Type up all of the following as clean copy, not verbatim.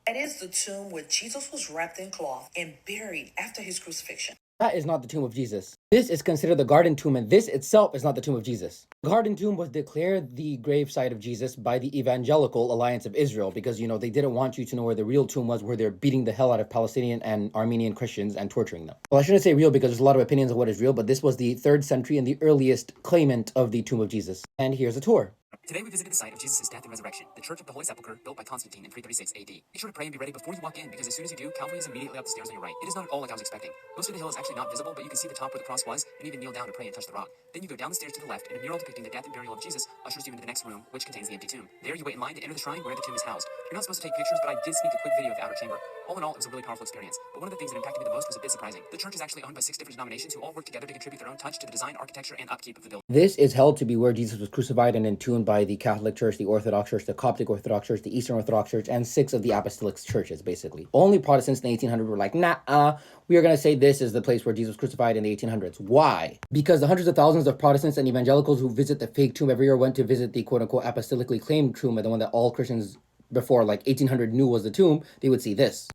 That is the tomb where Jesus was wrapped in cloth and buried after his crucifixion. That is not the tomb of Jesus. This is considered the garden tomb, and this itself is not the tomb of Jesus. The garden tomb was declared the gravesite of Jesus by the Evangelical Alliance of Israel because, they didn't want you to know where the real tomb was, where they're beating the hell out of Palestinian and Armenian Christians and torturing them. Well, I shouldn't say real because there's a lot of opinions on what is real, but this was the 3rd century and the earliest claimant of the tomb of Jesus. And here's a tour. Today we visited the site of Jesus' death and resurrection, the Church of the Holy Sepulchre, built by Constantine in 336 AD. Make sure to pray and be ready before you walk in, because as soon as you do, Calvary is immediately up the stairs on your right. It is not at all like I was expecting. Most of the hill is actually not visible, but you can see the top where the cross was, and even kneel down to pray and touch the rock. Then you go down the stairs to the left, and a mural depicting the death and burial of Jesus ushers you into the next room, which contains the empty tomb. There you wait in line to enter the shrine where the tomb is housed. You're not supposed to take pictures, but I did sneak a quick video of the outer chamber. All in all, it was a really powerful experience. But one of the things that impacted me the most was a bit surprising. The church is actually owned by 6 different denominations who all work together to contribute their own touch to the design, architecture, and upkeep of the building. This is held to be where Jesus was crucified and entombed by the Catholic Church, the Orthodox Church, the Coptic Orthodox Church, the Eastern Orthodox Church, and 6 of the Apostolic churches, basically. Only Protestants in the 1800s were like, nah, we are going to say this is the place where Jesus was crucified in the 1800s. Why? Because the hundreds of thousands of Protestants and evangelicals who visit the fake tomb every year went to visit the quote-unquote apostolically claimed tomb, and the one that all Christians before like 1800 knew was the tomb, they would see this.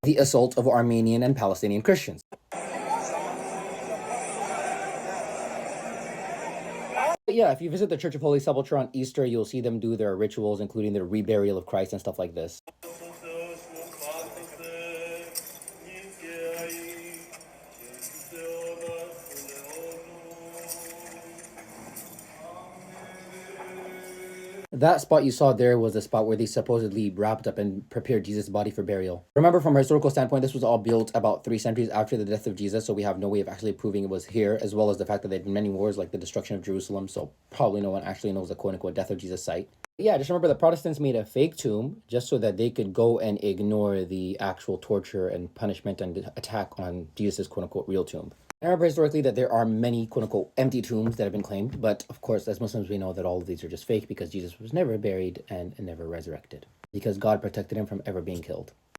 The assault of Armenian and Palestinian Christians. But yeah, if you visit the Church of Holy Sepulchre on Easter, you'll see them do their rituals, including the reburial of Christ and stuff like this. That spot you saw there was the spot where they supposedly wrapped up and prepared Jesus' body for burial. Remember, from a historical standpoint, this was all built about 3 centuries after the death of Jesus, so we have no way of actually proving it was here, as well as the fact that there had been many wars, like the destruction of Jerusalem, so probably no one actually knows the quote-unquote death of Jesus site. Yeah, just remember the Protestants made a fake tomb just so that they could go and ignore the actual torture and punishment and attack on Jesus' quote-unquote real tomb. I remember historically that there are many quote-unquote empty tombs that have been claimed, but of course, as Muslims, we know that all of these are just fake because Jesus was never buried and never resurrected, because God protected him from ever being killed.